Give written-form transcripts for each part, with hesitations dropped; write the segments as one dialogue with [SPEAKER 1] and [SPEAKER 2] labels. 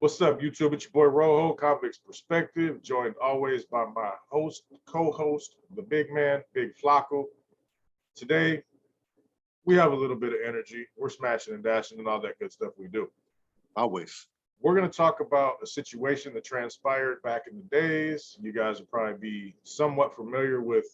[SPEAKER 1] What's up, YouTube? It's your boy Rojo, Convict's Perspective, joined always by my co-host, the big man, Big Flacco. Today, we have a little bit of energy. We're smashing and dashing and all that good stuff we do.
[SPEAKER 2] Always.
[SPEAKER 1] We're going to talk about a situation that transpired back in the days. You guys will probably be somewhat familiar with,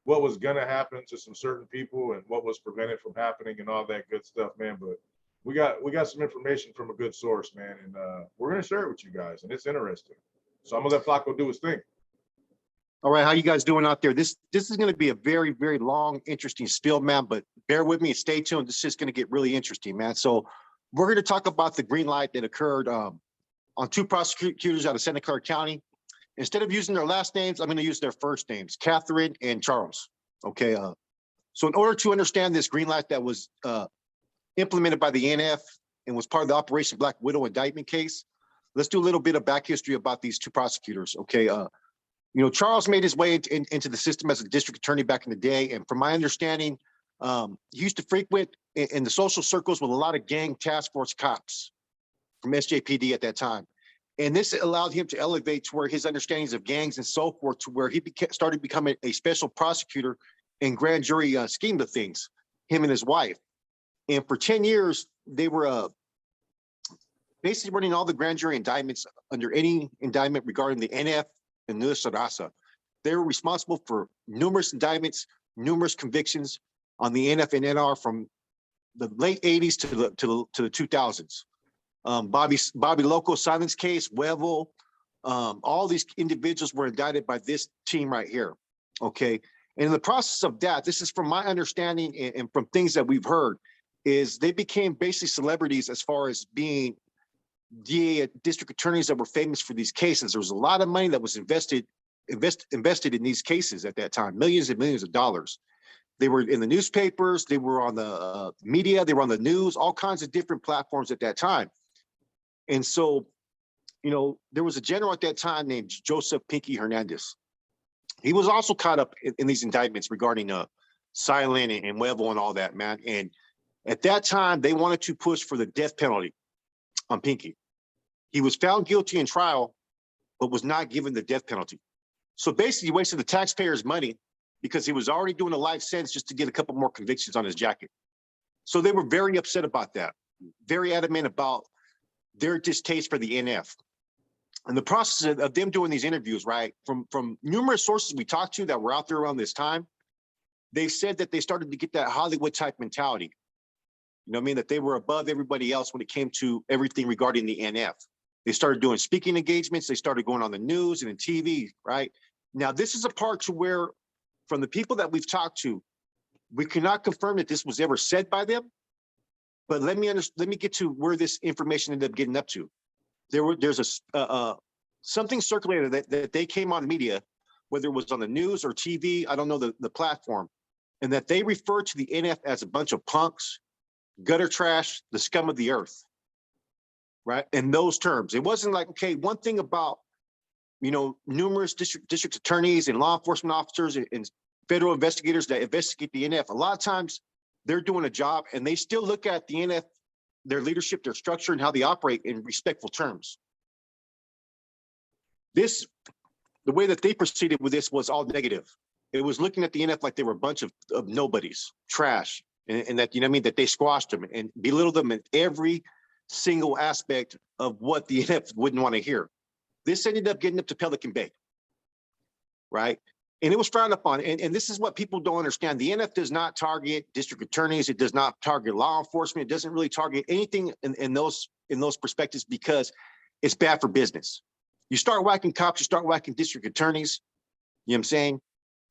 [SPEAKER 1] what was going to happen to some certain people and what was prevented from happening and all that good stuff, man. But we got some information from a good source, man, and we're gonna share it with you guys, and it's interesting. So I'm gonna let Flacco do his thing.
[SPEAKER 2] All right, how you guys doing out there? This is going to be a very, very long, interesting spiel, man. But bear with me and stay tuned. This is going to get really interesting, man. So we're going to talk about the green light that occurred on two prosecutors out of Santa Clara County. Instead of using their last names, I'm going to use their first names, Catherine and Charles. Okay. So in order to understand this green light that was implemented by the NF and was part of the Operation Black Widow indictment case, let's do a little bit of back history about these two prosecutors. Okay. Charles made his way into the system as a district attorney back in the day. And from my understanding, he used to frequent in the social circles with a lot of gang task force cops from SJPD at that time. And this allowed him to elevate to where his understandings of gangs and so forth, to where he started becoming a special prosecutor and grand jury scheme of things, him and his wife. And for 10 years, they were basically running all the grand jury indictments under any indictment regarding the NF and Nueva Raza. They were responsible for numerous indictments, numerous convictions on the NF and NR from the late 80s to the 2000s. Bobby Loco silence case, Wevel, all these individuals were indicted by this team right here. Okay. And in the process of that, this is from my understanding and from things that we've heard, is they became basically celebrities as far as being DA district attorneys that were famous for these cases. There was a lot of money that was invested in these cases at that time, millions and millions of dollars. They were in the newspapers, they were on the media, they were on the news, all kinds of different platforms at that time. And so, there was a general at that time named Joseph Pinky Hernandez. He was also caught up in these indictments regarding Silent and Wevel and all that, man. And at that time, they wanted to push for the death penalty on Pinky. He was found guilty in trial, but was not given the death penalty. So basically, he wasted the taxpayers' money because he was already doing a life sentence just to get a couple more convictions on his jacket. So they were very upset about that, very adamant about their distaste for the NF. And the process of them doing these interviews, right, from numerous sources we talked to that were out there around this time, they said that they started to get that Hollywood type mentality. That they were above everybody else when it came to everything regarding the NF. They started doing speaking engagements. They started going on the news and in TV, right? Now, this is a part to where, from the people that we've talked to, we cannot confirm that this was ever said by them. But let me get to where this information ended up getting up to. There's something circulated that they came on media, whether it was on the news or TV, I don't know the platform, and that they referred to the NF as a bunch of punks, gutter trash, the scum of the earth, right? In those terms. It wasn't like, okay, one thing about, numerous district attorneys and law enforcement officers and federal investigators that investigate the NF, a lot of times they're doing a job and they still look at the NF, their leadership, their structure, and how they operate in respectful terms. The way that they proceeded with this was all negative. It was looking at the NF like they were a bunch of nobodies, trash, and that, that they squashed them and belittled them in every single aspect of what the NF wouldn't want to hear. This ended up getting up to Pelican Bay, right? And it was frowned upon. And this is what people don't understand. The NF does not target district attorneys. It does not target law enforcement. It doesn't really target anything in those perspectives because it's bad for business. You start whacking cops, you start whacking district attorneys, you know what I'm saying?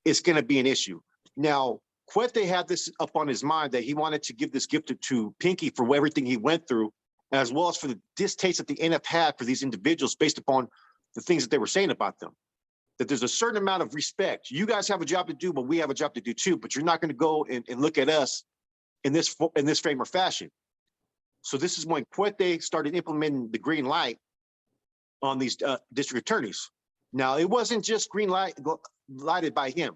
[SPEAKER 2] It's going to be an issue. Now, Cuete had this up on his mind that he wanted to give this gift to Pinky for everything he went through, as well as for the distaste that the NF had for these individuals based upon the things that they were saying about them. That there's a certain amount of respect. You guys have a job to do, but we have a job to do too. But you're not going to go and look at us in this frame or fashion. So this is when Cuete started implementing the green light on these district attorneys. Now, it wasn't just lighted by him.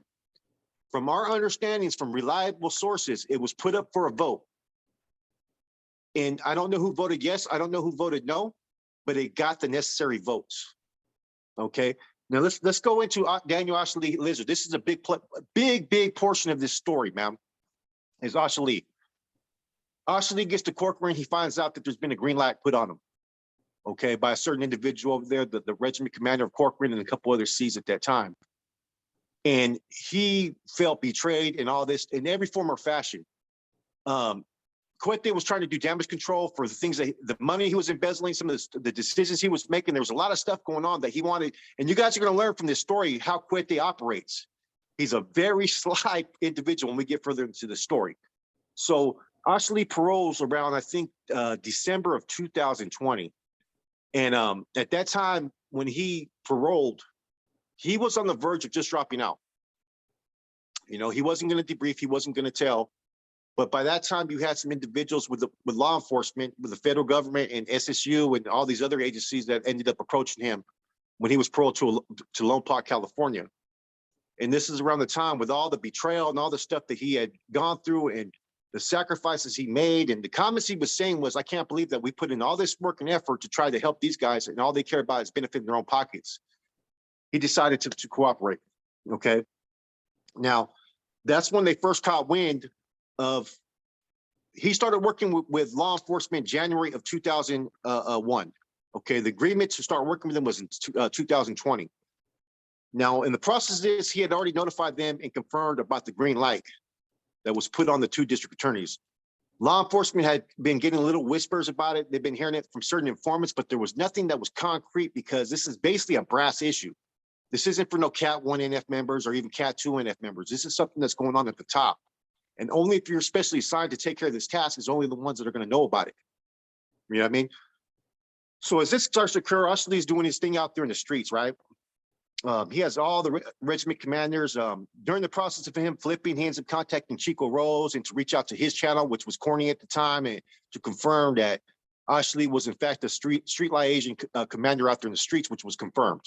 [SPEAKER 2] From our understandings from reliable sources, it was put up for a vote. And I don't know who voted yes. I don't know who voted no, but it got the necessary votes. Okay. Now let's go into Daniel Ashley Lizard. This is a big portion of this story, man. Is Ashley. Ashley gets to Corcoran. He finds out that there's been a green light put on him. Okay, by a certain individual over there, the regiment commander of Corcoran and a couple other C's at that time. And he felt betrayed in all this in every form or fashion. Coete was trying to do damage control for the things that the money he was embezzling, some of the decisions he was making. There was a lot of stuff going on that he wanted. And you guys are going to learn from this story how Coete operates. He's a very sly individual when we get further into the story. So Ashley paroles around, I think, December of 2020. And at that time, when he paroled, he was on the verge of just dropping out. You know, he wasn't going to debrief. He wasn't going to tell. But by that time, you had some individuals with law enforcement, with the federal government and SSU and all these other agencies that ended up approaching him when he was paroled to Lone Park, California. And this is around the time with all the betrayal and all the stuff that he had gone through and the sacrifices he made. And the comments he was saying was, I can't believe that we put in all this work and effort to try to help these guys, and all they care about is benefiting their own pockets. He decided to cooperate. Okay. Now, that's when they first caught wind of, he started working with law enforcement January of 2001. Okay. The agreement to start working with them was in 2020. Now, in the process of this, he had already notified them and confirmed about the green light that was put on the two district attorneys. Law enforcement had been getting little whispers about it. They've been hearing it from certain informants, but there was nothing that was concrete because this is basically a brass issue. This isn't for no Cat 1 NF members or even Cat 2 NF members. This is something that's going on at the top. And only if you're specially assigned to take care of this task is only the ones that are going to know about it. You know what I mean? So as this starts to occur, Ashley's doing his thing out there in the streets, right? He has all the regiment commanders. During the process of him flipping, he ends up contacting Chico Rose and to reach out to his channel, which was corny at the time, and to confirm that Ashley was in fact a street liaison commander out there in the streets, which was confirmed.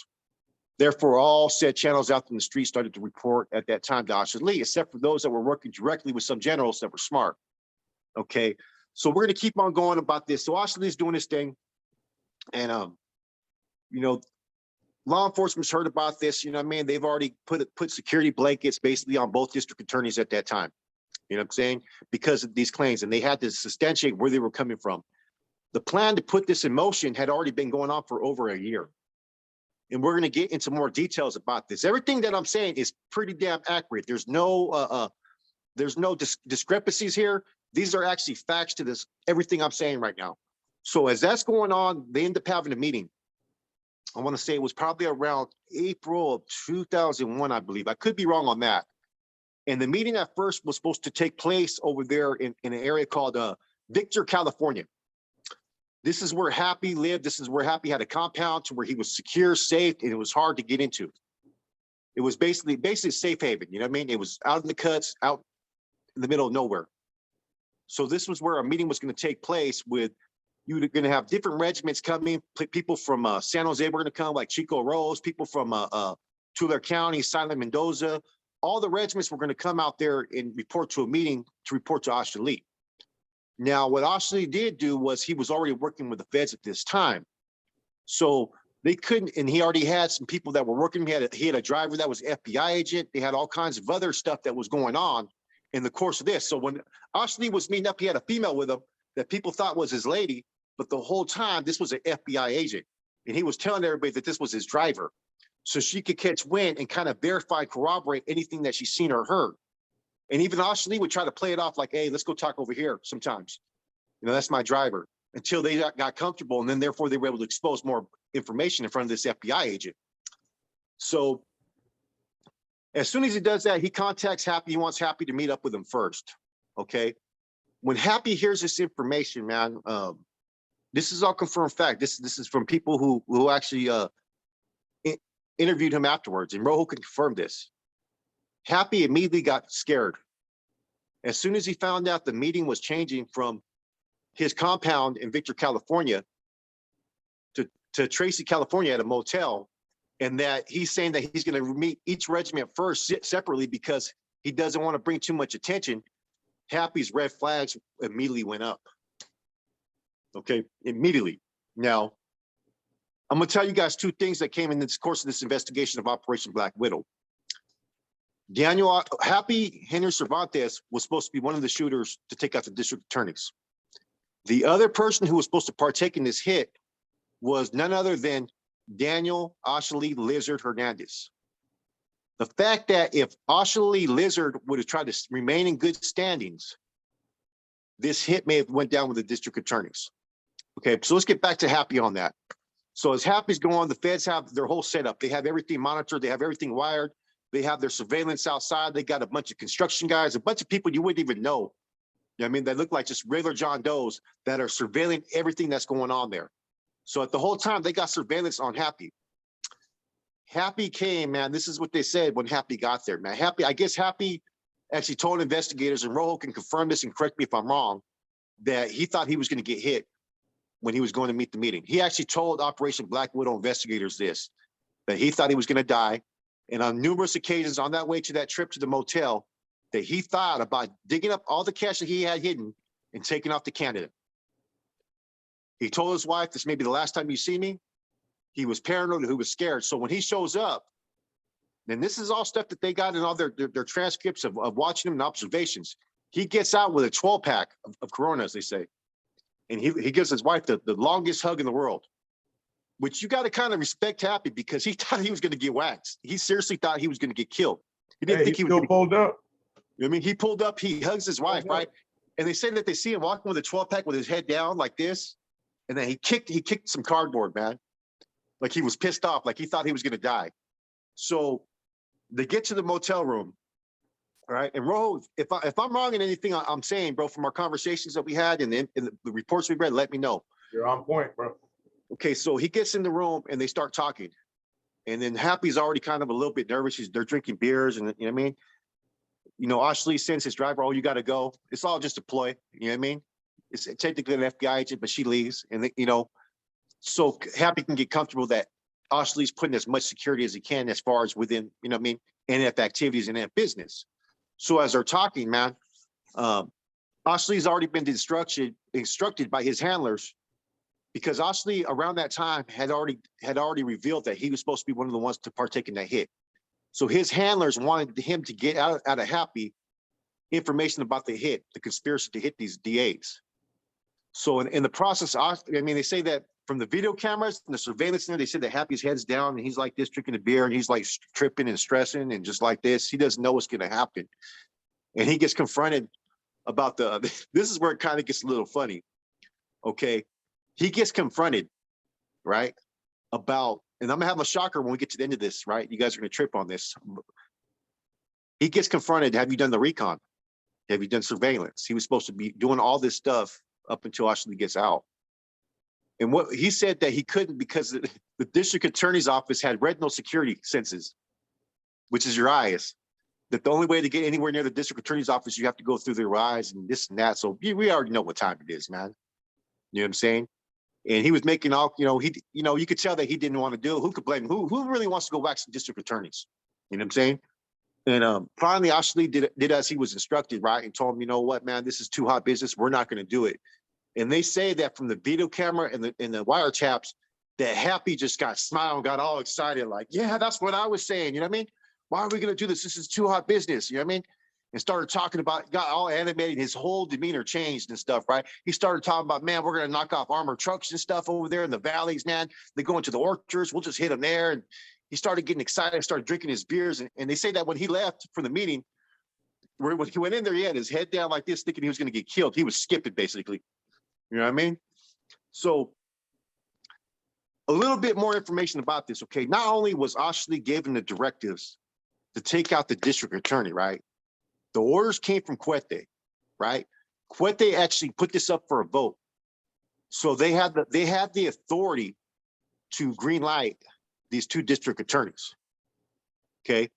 [SPEAKER 2] Therefore, all said channels out in the street started to report at that time to Ashley, except for those that were working directly with some generals that were smart. Okay, so we're going to keep on going about this. So Ashley's doing this thing, and you know, law enforcement's heard about this. You know what I mean? They've already put security blankets basically on both district attorneys at that time. You know what I'm saying? Because of these claims, and they had to substantiate where they were coming from. The plan to put this in motion had already been going on for over a year. And we're going to get into more details about this. Everything that I'm saying is pretty damn accurate. There's no discrepancies here. These are actually facts to this, everything I'm saying right now. So as that's going on, they end up having a meeting. I want to say it was probably around April of 2001, I believe. I could be wrong on that. And the meeting at first was supposed to take place over there in an area called Victor, California. This is where Happy lived. This is where Happy had a compound to where he was secure, safe, and it was hard to get into. It was basically a safe haven. You know what I mean? It was out in the cuts, out in the middle of nowhere. So this was where a meeting was going to take place with, you're going to have different regiments coming. People from San Jose were going to come, like Chico Rose, people from Tulare County, Silent Mendoza. All the regiments were going to come out there and report to a meeting to report to Ashley. Now, what Ashley did do was he was already working with the feds at this time. So they couldn't, and he already had some people that were working. He had a driver that was FBI agent. They had all kinds of other stuff that was going on in the course of this. So when Ashley was meeting up, he had a female with him that people thought was his lady, but the whole time this was an FBI agent. And he was telling everybody that this was his driver. So she could catch wind and kind of verify, corroborate anything that she's seen or heard. And even Ashley would try to play it off like, hey, let's go talk over here sometimes. You know, that's my driver, until they got comfortable. And then therefore they were able to expose more information in front of this FBI agent. So as soon as he does that, he contacts Happy. He wants Happy to meet up with him first. Okay. When Happy hears this information, man, this is all confirmed fact. This is from people who actually interviewed him afterwards, and Rojo can confirm this. Happy immediately got scared. As soon as he found out the meeting was changing from his compound in Victor, California to Tracy, California at a motel, and that he's saying that he's going to meet each regiment first separately because he doesn't want to bring too much attention, Happy's red flags immediately went up. okay, immediately. Now, I'm gonna tell you guys two things that came in the course of this investigation of Operation Black Widow. Happy Henry Cervantes was supposed to be one of the shooters to take out the district attorneys. The other person who was supposed to partake in this hit was none other than Daniel Ashley Lizard Hernandez. The fact that if Ashley Lizard would have tried to remain in good standings, this hit may have went down with the district attorneys. Okay, so let's get back to Happy on that. So as Happy's going on, the feds have their whole setup. They have everything monitored. They have everything wired. They have their surveillance outside. They got a bunch of construction guys, a bunch of people you wouldn't even know. You know what I mean? They look like just regular John Does that are surveilling everything that's going on there. So at the whole time, they got surveillance on Happy. Happy came, man. This is what they said when Happy got there, man. I guess Happy actually told investigators, and Rojo can confirm this and correct me if I'm wrong, that he thought he was going to get hit when he was going to meet the meeting. He actually told Operation Black Widow investigators this, that he thought he was going to die. And on numerous occasions on that way to that trip to the motel, that he thought about digging up all the cash that he had hidden and taking off to Canada. He told his wife, this may be the last time you see me. He was paranoid, he was scared. So when he shows up, and this is all stuff that they got in all their transcripts of watching him and observations. He gets out with a 12-pack of Corona, as they say. And he gives his wife the longest hug in the world, which you got to kind of respect Happy, because he thought he was going to get waxed. He seriously thought he was going to get killed. He didn't think he was
[SPEAKER 1] pulled up.
[SPEAKER 2] I mean, he pulled up, he hugs his wife, right? And they say that they see him walking with a 12-pack with his head down like this. And then he kicked some cardboard, man. Like he was pissed off, like he thought he was going to die. So they get to the motel room, right? And Rojo, if I'm wrong in anything I'm saying, bro, from our conversations that we had and the reports we read, let me know.
[SPEAKER 1] You're on point, bro.
[SPEAKER 2] Okay, so he gets in the room and they start talking. And then Happy's already kind of a little bit nervous. They're drinking beers, and you know what I mean? You know, Ashley sends his driver, oh, you got to go. It's all just a ploy, you know what I mean? It's technically an FBI agent, but she leaves. And, you know, so Happy can get comfortable that Ashley's putting as much security as he can as far as within, you know what I mean, NF activities and NF business. So as they're talking, man, Ashley's already been instructed by his handlers, because Ashley around that time had already revealed that he was supposed to be one of the ones to partake in that hit. So his handlers wanted him to get out of Happy information about the hit, the conspiracy to hit these DAs. So in the process, I mean, they say that from the video cameras and the surveillance there, they said that Happy's head's down and he's like this, drinking a beer, and he's like tripping and stressing and just like this. He doesn't know what's going to happen. And he gets confronted about this is where it kind of gets a little funny. Okay. He gets confronted, right, about, and I'm gonna have a shocker when we get to the end of this, right? You guys are gonna trip on this. He gets confronted, have you done the recon? Have you done surveillance? He was supposed to be doing all this stuff up until Ashley gets out. And what he said that he couldn't, because the district attorney's office had retinal security senses, which is your eyes. That the only way to get anywhere near the district attorney's office, you have to go through their eyes and this and that. So we already know what time it is, man. You know what I'm saying? And he was making all, you know, you could tell that he didn't want to do it. Who could blame him? Who really wants to go wax the district attorneys? You know what I'm saying? And finally, Ashley did as he was instructed, right? And told him, you know what, man, this is too hot business. We're not going to do it. And they say that from the video camera and the wiretaps, that Happy just got smiled, got all excited, like, yeah, that's what I was saying. You know what I mean? Why are we going to do this? This is too hot business. You know what I mean? And started talking about, got all animated, his whole demeanor changed and stuff, right? He started talking about, man, we're going to knock off armored trucks and stuff over there in the valleys, man. They go into the orchards. We'll just hit them there. And he started getting excited, started drinking his beers. And they say that when he left from the meeting, when he went in there, he had his head down like this, thinking he was going to get killed. He was skipping, basically. You know what I mean? So a little bit more information about this, okay? Not only was Ashley given the directives to take out the district attorney, right? The orders came from Cuete, right? Cuete actually put this up for a vote. So they had the authority to green light these two district attorneys. Okay.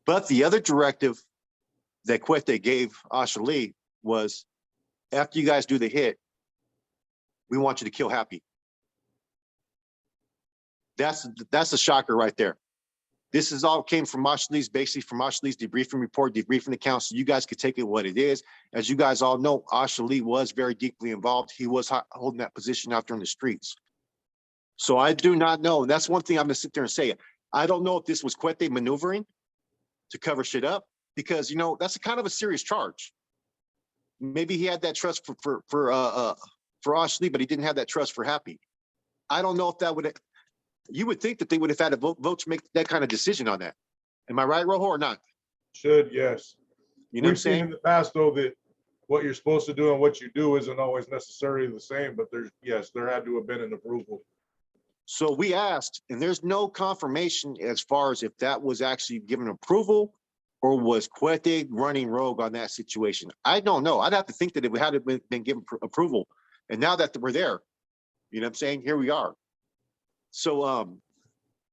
[SPEAKER 2] But the other directive that Cuete gave Ashley was, after you guys do the hit, we want you to kill Happy. That's a shocker right there. This is all came from Ashley's, basically from Ashley's debriefing report, debriefing account. So you guys could take it what it is. As you guys all know, Ashley was very deeply involved. He was holding that position out there in the streets. So I do not know. That's one thing I'm gonna sit there and say. I don't know if this was Cuete maneuvering to cover shit up, because you know that's a kind of a serious charge. Maybe he had that trust for Ashley, but he didn't have that trust for Happy. I don't know if that would. You would think that they would have had a vote to make that kind of decision on that. Am I right, Rojo, or not?
[SPEAKER 1] Should, yes.
[SPEAKER 2] You know what I'm
[SPEAKER 1] We've seen
[SPEAKER 2] saying?
[SPEAKER 1] in the past, though, that what you're supposed to do and what you do isn't always necessarily the same, but yes, there had to have been an approval.
[SPEAKER 2] So we asked, and there's no confirmation as far as if that was actually given approval or was Cuete running rogue on that situation. I don't know. I'd have to think that it had been given approval. And now that we're there, you know what I'm saying? Here we are. So,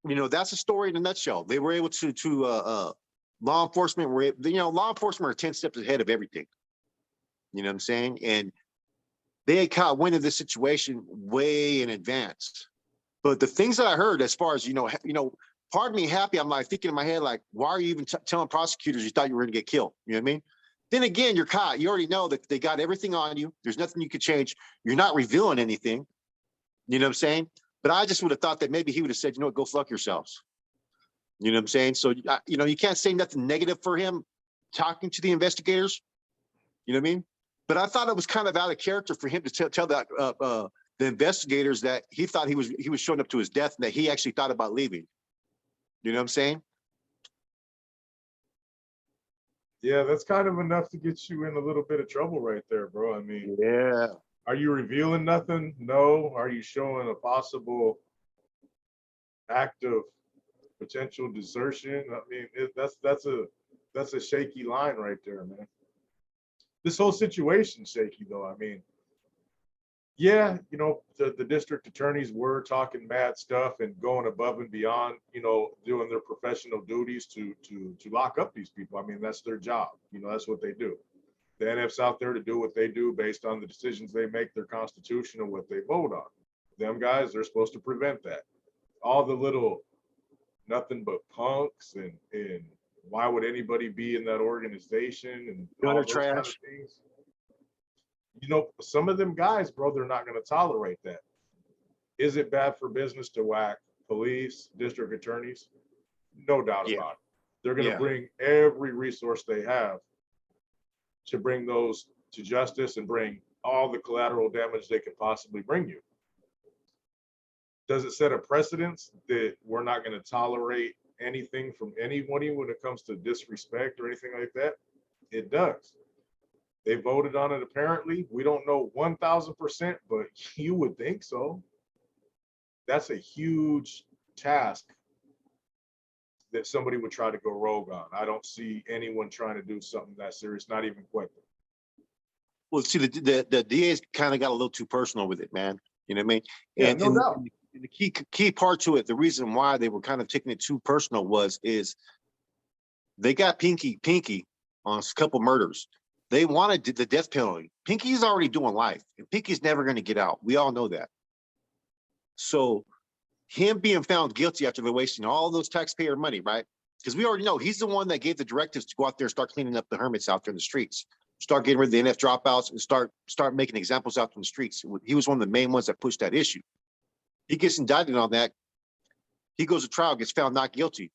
[SPEAKER 2] you know, that's a story in a nutshell. They were able to law enforcement were, you know, law enforcement are 10 steps ahead of everything. You know what I'm saying? And they had caught wind of this situation way in advance. But the things that I heard, as far as, you know, part of me happy, I'm like thinking in my head, like, why are you even telling prosecutors you thought you were going to get killed? You know what I mean? Then again, you're caught. You already know that they got everything on you. There's nothing you could change. You're not revealing anything. You know what I'm saying? But I just would have thought that maybe he would have said, you know what, go fuck yourselves. You know what I'm saying? So, you know, you can't say nothing negative for him talking to the investigators. You know what I mean? But I thought it was kind of out of character for him to tell that the investigators that he thought he was showing up to his death and that he actually thought about leaving. You know what I'm saying?
[SPEAKER 1] Yeah, that's kind of enough to get you in a little bit of trouble right there, bro. I mean,
[SPEAKER 2] Yeah.
[SPEAKER 1] are you revealing nothing? No. Are you showing a possible act of potential desertion? I mean, that's a shaky line right there, man. This whole situation's shaky, though. I mean, yeah, you know, the district attorneys were talking mad stuff and going above and beyond, you know, doing their professional duties to lock up these people. I mean, that's their job. You know, that's what they do. The NF's out there to do what they do based on the decisions they make, their constitution, and what they vote on. Them guys, they're supposed to prevent that. All the little nothing but punks and why would anybody be in that organization and all
[SPEAKER 2] Gunner
[SPEAKER 1] those kind of
[SPEAKER 2] trash.
[SPEAKER 1] things. You know, some of them guys, bro, they're not going to tolerate that. Is it bad for business to whack police, district attorneys? No doubt
[SPEAKER 2] Yeah.
[SPEAKER 1] about it. They're going to
[SPEAKER 2] Yeah.
[SPEAKER 1] bring every resource they have to bring those to justice and bring all the collateral damage they can possibly bring you. Does it set a precedence that we're not going to tolerate anything from anybody when it comes to disrespect or anything like that? It does. They voted on it apparently. We don't know 1,000%, but you would think so. That's a huge task that somebody would try to go rogue on. I don't see anyone trying to do something that serious, not even Quentin.
[SPEAKER 2] Well, see, the DA's kind of got a little too personal with it, man. You know what I mean?
[SPEAKER 1] Yeah,
[SPEAKER 2] And,
[SPEAKER 1] no doubt.
[SPEAKER 2] and the key part to it, the reason why they were kind of taking it too personal is they got Pinky on a couple murders. They wanted the death penalty. Pinky's already doing life, and Pinky's never going to get out. We all know that. So him being found guilty after they're wasting all those taxpayer money, right? Because we already know he's the one that gave the directives to go out there and start cleaning up the hermits out there in the streets, start getting rid of the NF dropouts, and start making examples out in the streets. He was one of the main ones that pushed that issue. He gets indicted on that. He goes to trial, gets found not guilty.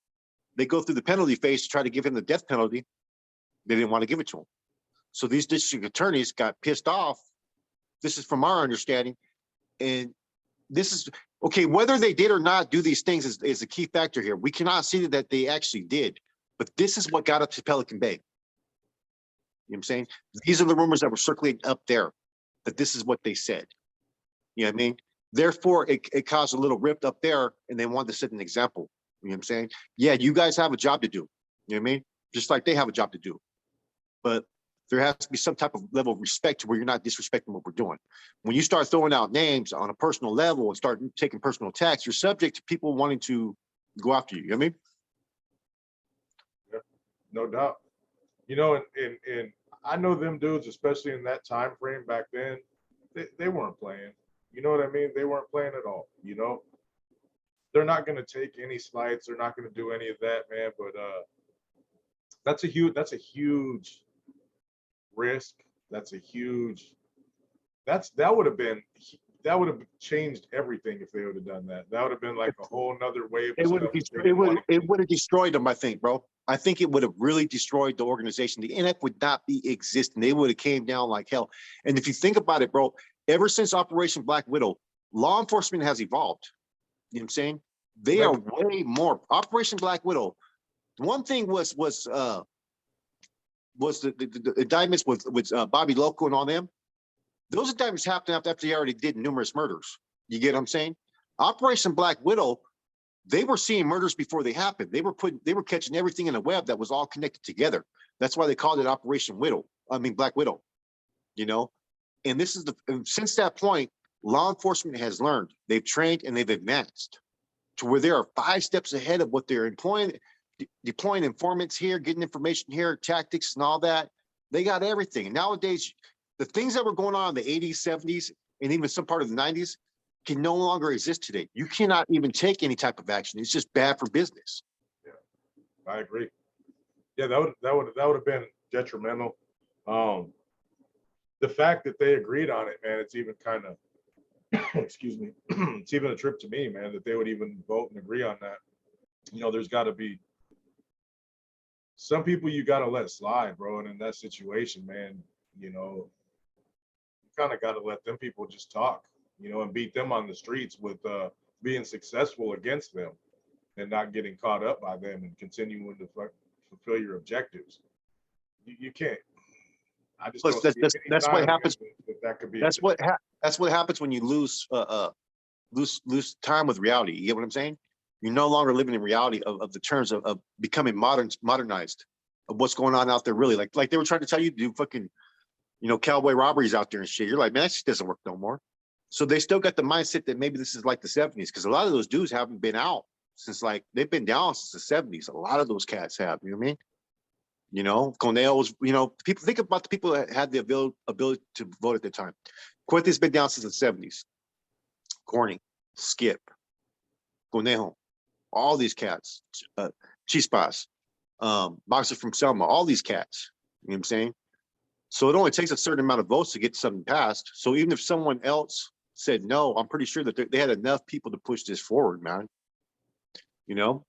[SPEAKER 2] They go through the penalty phase to try to give him the death penalty. They didn't want to give it to him. So these district attorneys got pissed off. This is from our understanding. And this is, okay, whether they did or not do these things is a key factor here. We cannot see that they actually did. But this is what got up to Pelican Bay. You know what I'm saying? These are the rumors that were circulating up there, that this is what they said. You know what I mean? Therefore, it caused a little rift up there, and they wanted to set an example. You know what I'm saying? Yeah, you guys have a job to do. You know what I mean? Just like they have a job to do. But there has to be some type of level of respect to where you're not disrespecting what we're doing. When you start throwing out names on a personal level and start taking personal attacks, you're subject to people wanting to go after you. You know what I mean?
[SPEAKER 1] Yeah, no doubt. You know, and I know them dudes, especially in that time frame back then, they weren't playing. You know what I mean? They weren't playing at all, you know? they're not going to take any slights. They're not going to do any of that, man. But that's a huge risk. That's a huge. That would have been that would have changed everything if they would have done that. That would have been like a whole nother wave of
[SPEAKER 2] It would
[SPEAKER 1] stuff.
[SPEAKER 2] have it would have destroyed them, I think, bro. I think it would have really destroyed the organization. The NF would not be existing. They would have came down like hell. And if you think about it, bro, ever since Operation Black Widow, law enforcement has evolved. You know what I'm saying? They are way more. Operation Black Widow. One thing was the indictments with Bobby Loco and all them. Those indictments happened after they already did numerous murders. You get what I'm saying? Operation Black Widow, they were seeing murders before they happened. They were catching everything in the web that was all connected together. That's why they called it Operation Widow. I mean Black Widow. You know, and this is since that point, law enforcement has learned. They've trained and they've advanced to where they are 5 steps ahead of what they're employing, deploying informants here, getting information here, tactics and all that. They got everything. And nowadays, the things that were going on in the 80s, 70s, and even some part of the 90s can no longer exist today. You cannot even take any type of action. It's just bad for business.
[SPEAKER 1] Yeah, I agree. Yeah, that would have been detrimental. The fact that they agreed on it, man, it's even kind of excuse me, it's even a trip to me, man, that they would even vote and agree on that. You know, there's got to be some people you got to let slide, bro. And in that situation, man, you know, you kind of got to let them people just talk, you know, and beat them on the streets with being successful against them and not getting caught up by them and continuing to fulfill your objectives. You can't. I just
[SPEAKER 2] Plus,
[SPEAKER 1] don't see any
[SPEAKER 2] that's what
[SPEAKER 1] sign
[SPEAKER 2] happens.
[SPEAKER 1] that could be.
[SPEAKER 2] That's what happens when you lose time with reality. You get what I'm saying? You're no longer living in reality of the terms of becoming modernized of what's going on out there. Really, like they were trying to tell you to do fucking, you know, cowboy robberies out there and shit. You're like, man, that shit doesn't work no more. So they still got the mindset that maybe this is like the 70s, because a lot of those dudes haven't been out since, like, they've been down since the 70s. A lot of those cats have. You know what I mean? You know, Cornell was, you know, people think about the people that had the ability to vote at the time. Quentin's been down since the 70s. Corny, Skip, Conejo, all these cats, Chispas, Boxer from Selma, all these cats. You know what I'm saying? So it only takes a certain amount of votes to get something passed. So even if someone else said no, I'm pretty sure that they had enough people to push this forward, man. You know?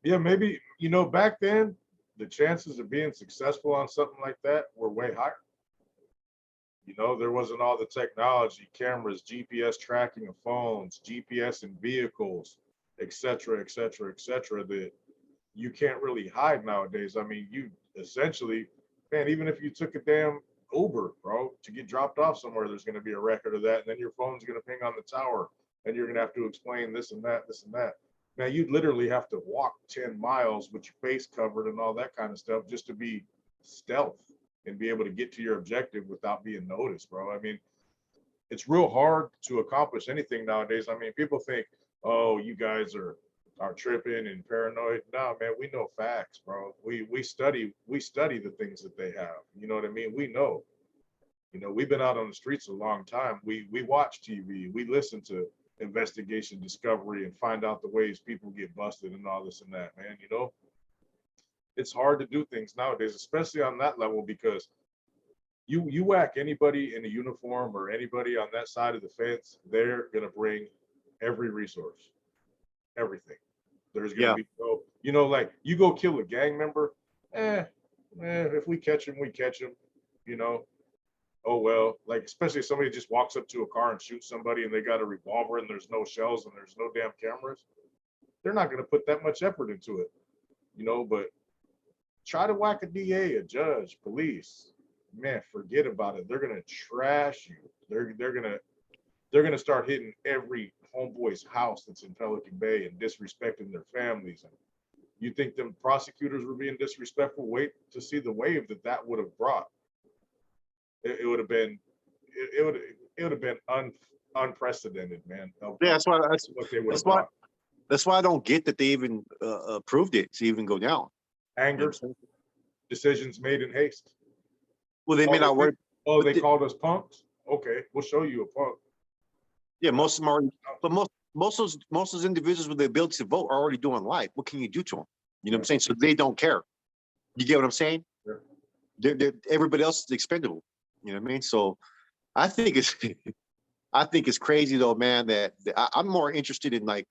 [SPEAKER 1] Yeah, maybe, you know, back then, the chances of being successful on something like that were way higher. You know, there wasn't all the technology, cameras, GPS tracking of phones, GPS in vehicles, et cetera, et cetera, et cetera, that you can't really hide nowadays. I mean, you essentially, man, even if you took a damn Uber, bro, to get dropped off somewhere, there's going to be a record of that. And then your phone's going to ping on the tower and you're going to have to explain this and that, this and that. Now, you'd literally have to walk 10 miles with your face covered and all that kind of stuff just to be stealth and be able to get to your objective without being noticed, bro. I mean, it's real hard to accomplish anything nowadays. I mean, people think, oh, you guys are tripping and paranoid. No, man, we know facts, bro. We study the things that they have. You know what I mean? We know. You know, we've been out on the streets a long time. We watch TV. We listen to investigation, discovery, and find out the ways people get busted and all this and that, man. You know, it's hard to do things nowadays, especially on that level, because you whack anybody in a uniform or anybody on that side of the fence, they're gonna bring every resource, everything. There's gonna be no, you know, like you go kill a gang member, if we catch him, we catch him, you know. Oh well, like especially if somebody just walks up to a car and shoots somebody and they got a revolver and there's no shells and there's no damn cameras, they're not gonna put that much effort into it, you know. But try to whack a DA, a judge, police, man, forget about it. They're gonna trash you. They're gonna start hitting every homeboy's house that's in Pelican Bay and disrespecting their families. And you think them prosecutors were being disrespectful? Wait to see the wave that would have brought. It would have been it would have been unprecedented, man.
[SPEAKER 2] Yeah, that's why
[SPEAKER 1] what they would have brought.
[SPEAKER 2] That's why I don't get that they even approved it to even go down.
[SPEAKER 1] Anger, decisions made in haste.
[SPEAKER 2] Well, they may not work.
[SPEAKER 1] They called us punks. Okay, we'll show you a punk.
[SPEAKER 2] Yeah, most of them are, but most of those individuals with the ability to vote are already doing life. What can you do to them? You know what I'm saying? So they don't care. You get what I'm saying?
[SPEAKER 1] Sure.
[SPEAKER 2] Everybody else is expendable. You know what I mean? So I think it's I think it's crazy though, man, that I'm more interested in like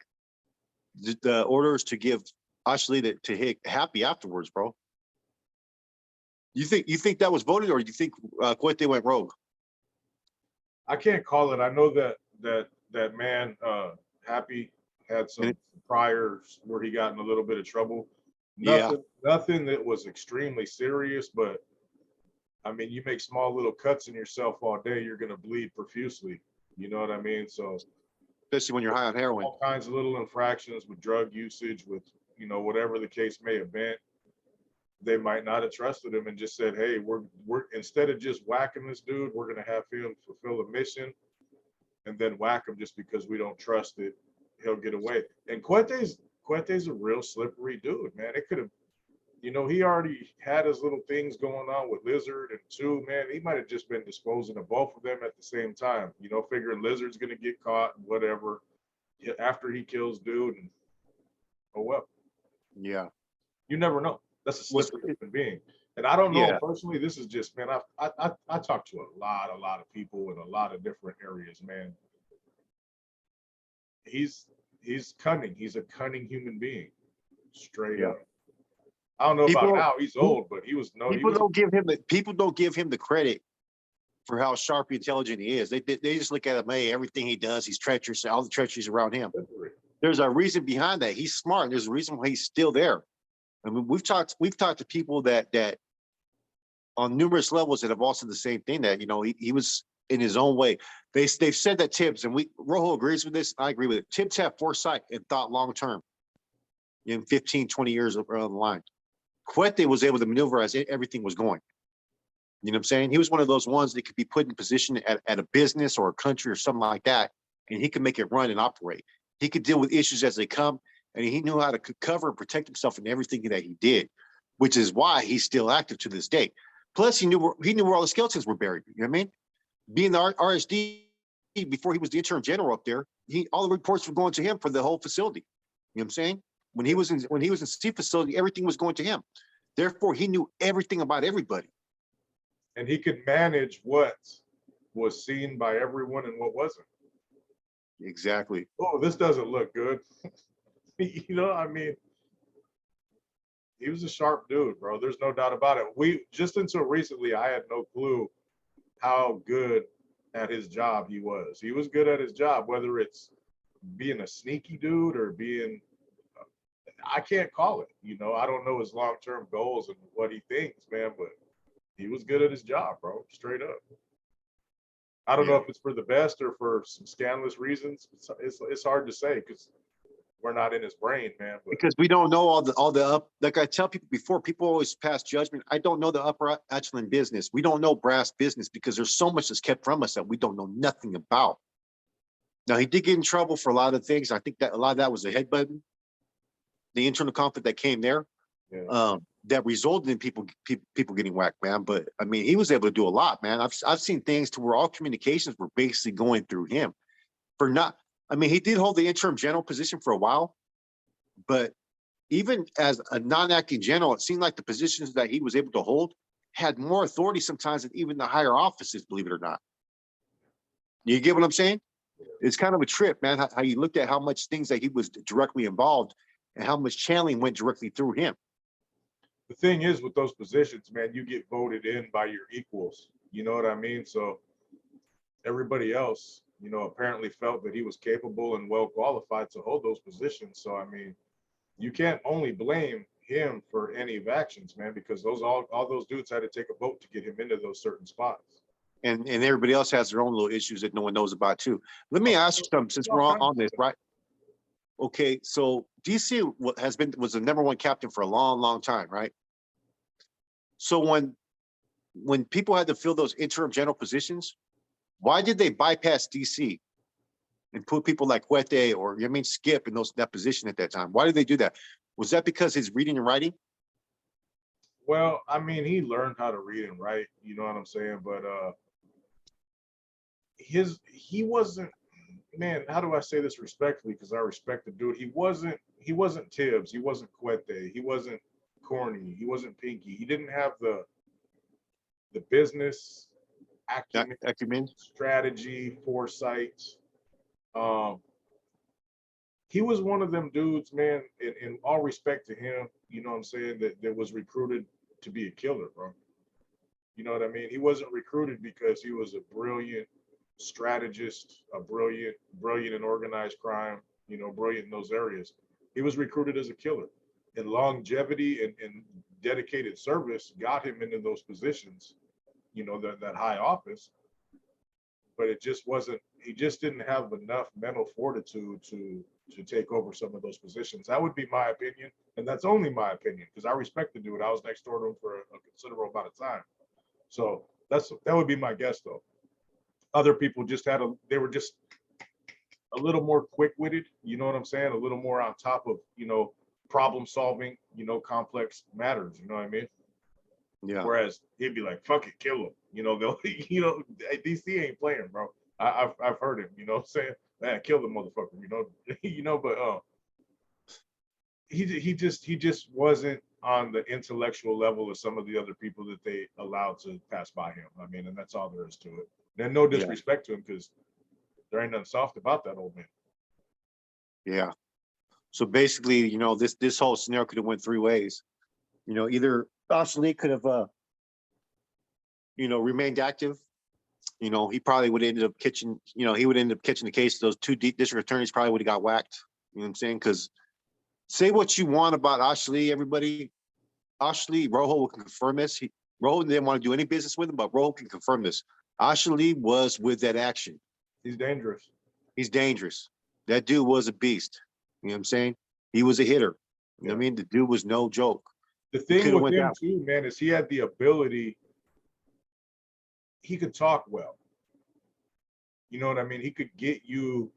[SPEAKER 2] the orders to give Ashley to hit happy afterwards, bro. You think that was voted, or do you think Cuete went rogue?
[SPEAKER 1] I can't call it. I know that man, Happy, had some priors where he got in a little bit of trouble.
[SPEAKER 2] Yeah.
[SPEAKER 1] Nothing that was extremely serious, but I mean, you make small little cuts in yourself all day, you're gonna bleed profusely. You know what I mean? So
[SPEAKER 2] Especially when you're high on heroin.
[SPEAKER 1] all kinds of little infractions with drug usage, with whatever the case may have been. They might not have trusted him and just said, "Hey, we're instead of just whacking this dude, we're gonna have him fulfill a mission, and then whack him just because we don't trust it. He'll get away." And Cuete's a real slippery dude, man. It could have, he already had his little things going on with Lizard and Two, man. He might have just been disposing of both of them at the same time, figuring Lizard's gonna get caught and whatever after he kills dude, and oh well.
[SPEAKER 2] Yeah.
[SPEAKER 1] You never know. That's a slippery human being. And I don't know personally, this is just, man, I talked to a lot of people in a lot of different areas, man. He's cunning. He's a cunning human being. Straight up. I don't know about now, he's old, but he was
[SPEAKER 2] people don't give him the credit for how sharp and intelligent he is. They just look at him, hey, everything he does, he's treacherous, all the treacheries around him. There's a reason behind that. He's smart. There's a reason why he's still there. I mean, we've talked to people that on numerous levels that have also the same thing, that he was in his own way. They've said that Tibbs, and Rojo agrees with this. I agree with it. Tibbs have foresight and thought long term in 15, 20 years around the line. Cuete was able to maneuver as everything was going. You know what I'm saying? He was one of those ones that could be put in position at a business or a country or something like that, and he could make it run and operate. He could deal with issues as they come, and he knew how to cover and protect himself in everything that he did, which is why he's still active to this day. Plus, he knew where all the skeletons were buried. You know what I mean? Being the RSD before he was the interim general up there, all the reports were going to him for the whole facility. You know what I'm saying? When he was in C facility, everything was going to him. Therefore, he knew everything about everybody.
[SPEAKER 1] And he could manage what was seen by everyone and what wasn't.
[SPEAKER 2] Exactly.
[SPEAKER 1] Oh, this doesn't look good. I mean, he was a sharp dude, bro. There's no doubt about it. We just until recently, I had no clue how good at his job he was. He was good at his job, whether it's being a sneaky dude or being, I can't call it. I don't know his long-term goals and what he thinks, man, but he was good at his job, bro. Straight up. I don't know if it's for the best or for some scandalous reasons. It's hard to say because we're not in his brain, man. But
[SPEAKER 2] because we don't know all the up. Like I tell people before, people always pass judgment. I don't know the upper echelon business. We don't know brass business because there's so much that's kept from us that we don't know nothing about. Now he did get in trouble for a lot of things. I think that a lot of that was the headbutting, the internal conflict that came there.
[SPEAKER 1] yeah.
[SPEAKER 2] That resulted in people getting whacked, man. But I mean, he was able to do a lot, man. I've seen things to where all communications were basically going through him. I mean, he did hold the interim general position for a while, but even as a non-acting general, it seemed like the positions that he was able to hold had more authority sometimes than even the higher offices, believe it or not. You get what I'm saying? It's kind of a trip, man, how you looked at how much things that he was directly involved and how much channeling went directly through him.
[SPEAKER 1] The thing is with those positions, man, you get voted in by your equals. You know what I mean? So everybody else, apparently felt that he was capable and well qualified to hold those positions. So, I mean, you can't only blame him for any of actions, man, because all those dudes had to take a vote to get him into those certain spots.
[SPEAKER 2] And everybody else has their own little issues that no one knows about too. Let me ask you something since we're on this, right? Okay, so DC was the #1 captain for a long, long time, right? So when people had to fill those interim general positions, why did they bypass DC and put people like Cuete or Skip in that position at that time? Why did they do that? Was that because his reading and writing?
[SPEAKER 1] Well, I mean, he learned how to read and write, you know what I'm saying? But he wasn't, man, how do I say this respectfully? Because I respect the dude. He wasn't Tibbs. He wasn't Quete. He wasn't corny. He wasn't Pinky. He didn't have the business acumen,
[SPEAKER 2] Acumen.
[SPEAKER 1] strategy, foresight. Um, he was one of them dudes, man. In all respect to him, you know what I'm saying, that was recruited to be a killer, bro. You know what I mean? He wasn't recruited because he was a brilliant strategist, a brilliant in organized crime, you know, brilliant in those areas. He was recruited as a killer. And longevity and dedicated service got him into those positions, you know, that high office. But it just wasn't, he just didn't have enough mental fortitude to take over some of those positions. That would be my opinion. And that's only my opinion because I respect the dude. I was next door to him for a considerable amount of time. So that would be my guess though. Other people just they were just a little more quick-witted, you know what I'm saying? A little more on top of, you know, problem solving, you know, complex matters, you know what I mean?
[SPEAKER 2] Yeah.
[SPEAKER 1] Whereas he'd be like, fuck it, kill him. You know, they'll, you know, DC ain't playing, bro. I've heard him, you know what I'm saying? Man, kill the motherfucker, you know, but he just wasn't on the intellectual level of some of the other people that they allowed to pass by him. I mean, and that's all there is to it. And no disrespect to him because there ain't nothing soft about that old man.
[SPEAKER 2] Yeah. So basically, you know, this whole scenario could have went three ways. You know, either Ashley could have, you know, remained active. You know, he probably would have ended up catching, you know, he would end up catching the case. Those two district attorneys probably would have got whacked. You know what I'm saying? Because say what you want about Ashley, everybody. Ashley, Rojo can confirm this. Rojo didn't want to do any business with him, but Rojo can confirm this. Ashley was with that action.
[SPEAKER 1] He's dangerous.
[SPEAKER 2] He's dangerous. That dude was a beast. You know what I'm saying? He was a hitter. You know what I mean? The dude was no joke.
[SPEAKER 1] The thing with him too, man, is he had the ability, he could talk well. You know what I mean? He could get you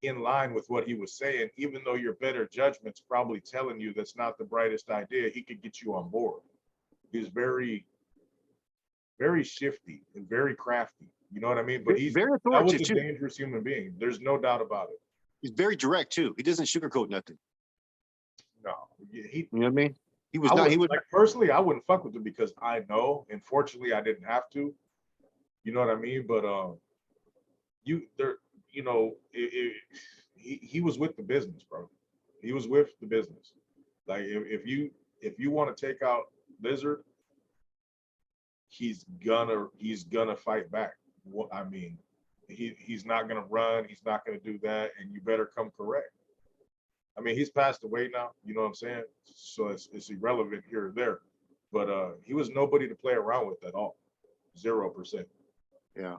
[SPEAKER 1] in line with what he was saying, even though your better judgment's probably telling you that's not the brightest idea, he could get you on board. He's very, very shifty and very crafty. You know what I mean? But he's
[SPEAKER 2] very
[SPEAKER 1] that was a
[SPEAKER 2] too.
[SPEAKER 1] dangerous human being. There's no doubt about it.
[SPEAKER 2] He's very direct too. He doesn't sugarcoat nothing.
[SPEAKER 1] No,
[SPEAKER 2] you know what I mean? He was not. He would
[SPEAKER 1] like personally, I wouldn't fuck with him because I know, and fortunately, I didn't have to. You know what I mean? But you know, he was with the business, bro. He was with the business. Like if you want to take out Lizard, he's gonna fight back. I mean, he's not gonna run. He's not gonna do that, and you better come correct. I mean, he's passed away now. You know what I'm saying? So it's irrelevant here or there. But he was nobody to play around with at all. 0%.
[SPEAKER 2] Yeah.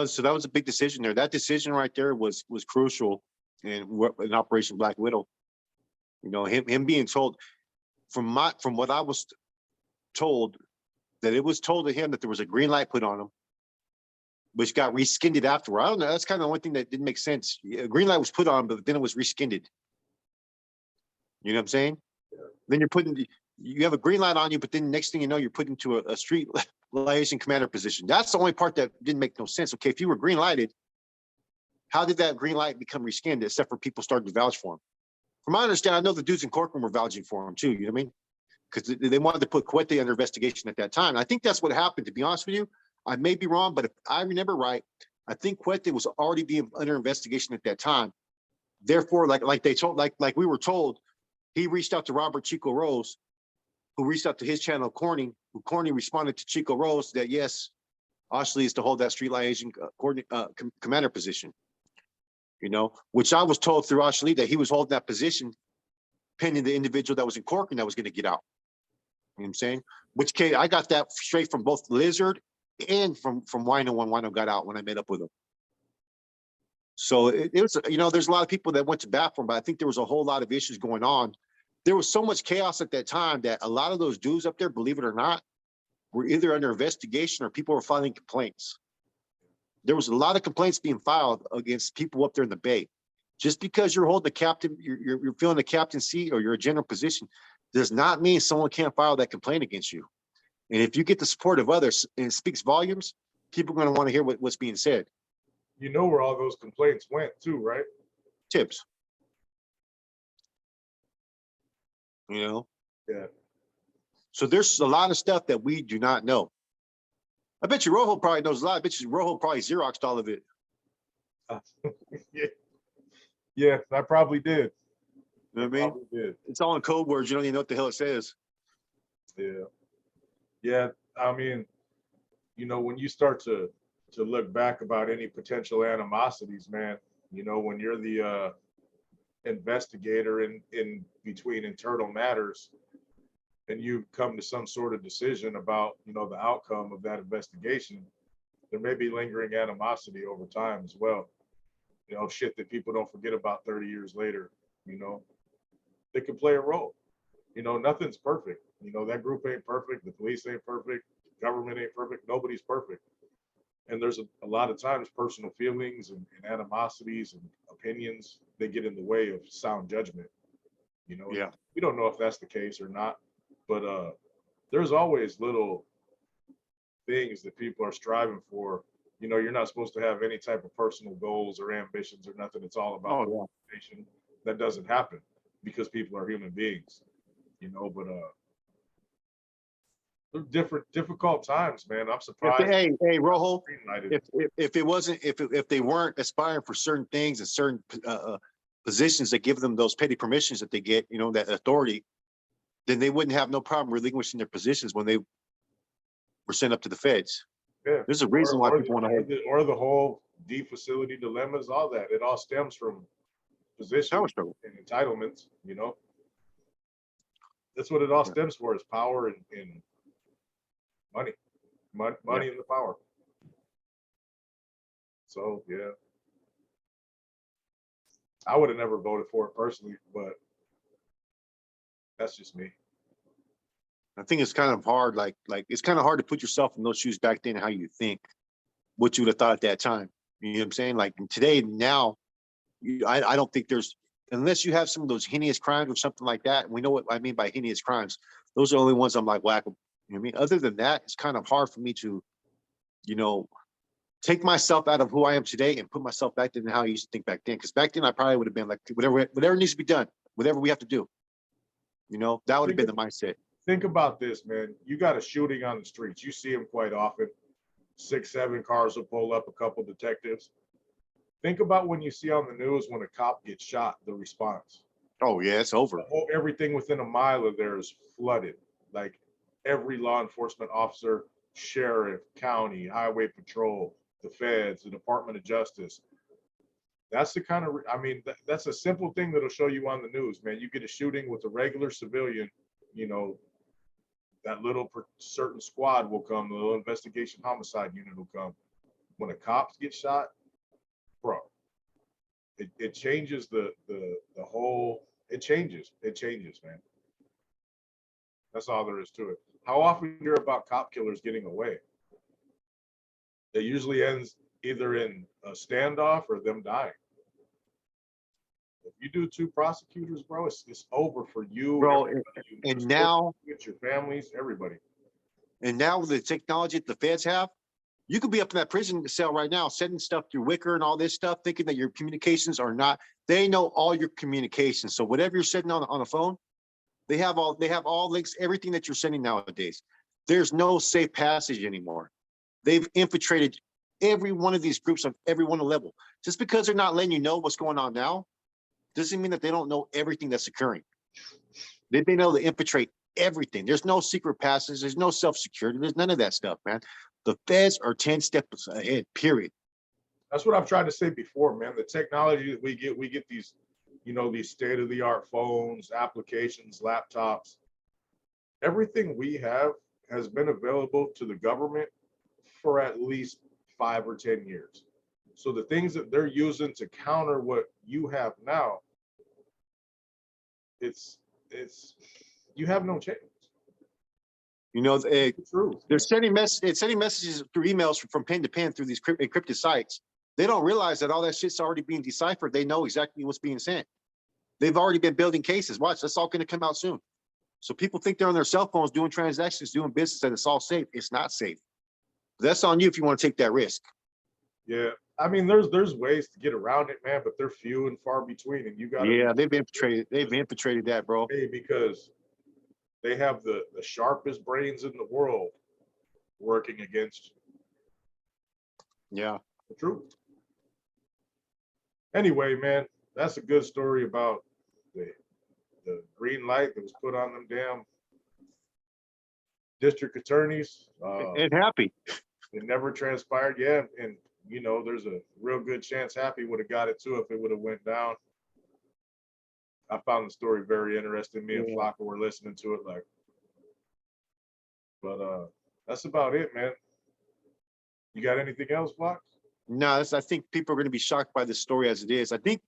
[SPEAKER 2] So that was a big decision there. That decision right there was crucial in Operation Black Widow. You know, him being told from what I was told, that it was told to him that there was a green light put on him, which got reskinned afterward. I don't know. That's kind of the one thing that didn't make sense. A green light was put on, but then it was reskinned. You know what I'm saying? Yeah. Then you have a green light on you, but then next thing you know, you're put into a street liaison commander position. That's the only part that didn't make no sense. Okay, if you were green lighted, how did that green light become reskinned except for people starting to vouch for him? From my understanding, I know the dudes in courtroom were vouching for him too, you know what I mean? Because they wanted to put Quete under investigation at that time. I think that's what happened, to be honest with you. I may be wrong, but if I remember right, I think Quete was already being under investigation at that time. Therefore, like we were told, he reached out to Robert Chico Rose, who reached out to his channel, Corning, who Corning responded to Chico Rose that yes, Ashley is to hold that street liaison commander position. You know, which I was told through Ashley that he was holding that position pending the individual that was in Corcoran that was going to get out. You know what I'm saying? Which case I got that straight from both Lizard and from Wino when Wino got out when I met up with him. So it was, you know, there's a lot of people that went to bat for him, but I think there was a whole lot of issues going on. There was so much chaos at that time that a lot of those dudes up there, believe it or not, were either under investigation or people were filing complaints. There was a lot of complaints being filed against people up there in the Bay. Just because you're holding the captain, you're filling the captain seat or you're a general position, does not mean someone can't file that complaint against you. And if you get the support of others and it speaks volumes, people are going to want to hear what's being said.
[SPEAKER 1] you know where all those complaints went too, right?
[SPEAKER 2] Tips. You know,
[SPEAKER 1] Yeah.
[SPEAKER 2] so there's a lot of stuff that we do not know. I bet you Rojo probably knows a lot. I bet you Rojo probably Xeroxed all of it.
[SPEAKER 1] Yeah. Yeah, I probably did.
[SPEAKER 2] You know what I mean?
[SPEAKER 1] Probably did.
[SPEAKER 2] It's all in code words. You don't even know what the hell it says.
[SPEAKER 1] Yeah. Yeah. I mean, you know, when you start to look back about any potential animosities, man, you know, when you're the investigator in between internal matters and you come to some sort of decision about, you know, the outcome of that investigation, there may be lingering animosity over time as well. You know, shit that people don't forget about 30 years later, you know, they can play a role. You know, nothing's perfect. You know, that group ain't perfect. The police ain't perfect. Government ain't perfect. Nobody's perfect. And there's a lot of times personal feelings and animosities and opinions, they get in the way of sound judgment. You know,
[SPEAKER 2] Yeah.
[SPEAKER 1] we don't know if that's the case or not, but there's always little things that people are striving for. You know, you're not supposed to have any type of personal goals or ambitions or nothing. It's all about the
[SPEAKER 2] Oh,
[SPEAKER 1] organization. That doesn't happen because people are human beings, you know, but they're difficult times, man. I'm
[SPEAKER 2] yeah.
[SPEAKER 1] surprised.
[SPEAKER 2] Hey, Rojo,
[SPEAKER 1] Greenlighted.
[SPEAKER 2] if it wasn't, if they weren't aspiring for certain things and certain positions that give them those petty permissions that they get, you know, that authority, then they wouldn't have no problem relinquishing their positions when they were sent up to the feds.
[SPEAKER 1] Yeah.
[SPEAKER 2] There's a reason why people want to have
[SPEAKER 1] or the whole D facility dilemmas, all that. It all stems from position
[SPEAKER 2] power struggle.
[SPEAKER 1] and entitlements, you know. That's what it all stems for, is power and money. Money and the power. So yeah. I would have never voted for it personally, but that's just me.
[SPEAKER 2] I think it's kind of hard, like it's kind of hard to put yourself in those shoes back then, how you think, what you would have thought at that time. You know what I'm saying? Like today, now, I don't think there's, unless you have some of those heinous crimes or something like that. And we know what I mean by heinous crimes. Those are the only ones I'm like, whack. You know what I mean? Other than that, it's kind of hard for me to, you know, take myself out of who I am today and put myself back into how I used to think back then. Because back then I probably would have been like, whatever needs to be done, whatever we have to do. You know, that would have been the mindset.
[SPEAKER 1] Think about this, man. You got a shooting on the streets. You see them quite often. 6, 7 cars will pull up, a couple detectives. Think about when you see on the news when a cop gets shot, the response.
[SPEAKER 2] Oh yeah, it's over.
[SPEAKER 1] Everything within a mile of there is flooded. Like every law enforcement officer, sheriff, county, highway patrol, the feds, the Department of Justice. That's the kind of, I mean, that's a simple thing that'll show you on the news, man. You get a shooting with a regular civilian, you know, that little certain squad will come, the little investigation homicide unit will come. When a cop gets shot, bro, it changes the whole, it changes, man. That's all there is to it. How often you hear about cop killers getting away? It usually ends either in a standoff or them dying. If you do 2 prosecutors, bro, it's over for you,
[SPEAKER 2] bro. And now,
[SPEAKER 1] with your families, everybody.
[SPEAKER 2] And now with the technology that the feds have, you could be up in that prison cell right now, sending stuff through Wicker and all this stuff, thinking that your communications are not. They know all your communications. So whatever you're sending on a phone, they have all links, everything that you're sending nowadays. There's no safe passage anymore. They've infiltrated every one of these groups on every one level. Just because they're not letting you know what's going on now, doesn't mean that they don't know everything that's occurring. They've been able to infiltrate everything. There's no secret passes. There's no self-security. There's none of that stuff, man. The feds are 10 steps ahead, period.
[SPEAKER 1] That's what I've tried to say before, man. The technology that we get these, you know, these state-of-the-art phones, applications, laptops. Everything we have has been available to the government for at least 5 or 10 years. So the things that they're using to counter what you have now, it's you have no chance.
[SPEAKER 2] You know,
[SPEAKER 1] They're
[SPEAKER 2] sending messages through emails from pen to pen through these encrypted sites. They don't realize that all that shit's already being deciphered. They know exactly what's being sent. They've already been building cases. Watch, that's all going to come out soon. So people think they're on their cell phones doing transactions, doing business, and it's all safe. It's not safe. That's on you if you want to take that risk.
[SPEAKER 1] Yeah, I mean, there's ways to get around it, man, but they're few and far between, and you got to
[SPEAKER 2] Yeah, they've infiltrated. They've infiltrated that, bro.
[SPEAKER 1] pay because they have the sharpest brains in the world working against
[SPEAKER 2] Yeah.
[SPEAKER 1] the truth. Anyway, man, that's a good story about the green light that was put on them damn district attorneys.
[SPEAKER 2] And happy.
[SPEAKER 1] It never transpired. Yeah, and you know, there's a real good chance Happy would have got it too if it would have went down. I found the story very interesting. Me and
[SPEAKER 2] Yeah.
[SPEAKER 1] Flocka were listening to it, like, but that's about it, man. You got anything else, Flock?
[SPEAKER 2] No, I think people are going to be shocked by the story as it is. I think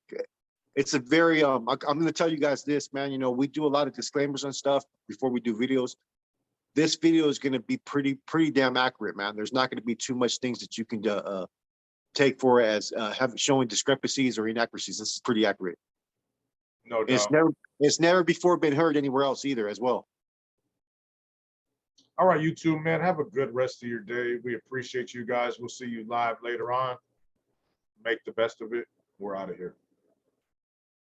[SPEAKER 2] it's a very I'm going to tell you guys this, man. You know, we do a lot of disclaimers and stuff before we do videos. This video is going to be pretty damn accurate, man. There's not going to be too much things that you can take for as showing discrepancies or inaccuracies. This is pretty accurate.
[SPEAKER 1] No doubt.
[SPEAKER 2] It's never before been heard anywhere else either as well.
[SPEAKER 1] All right, you two, man. Have a good rest of your day. We appreciate you guys. We'll see you live later on. Make the best of it. We're out of here.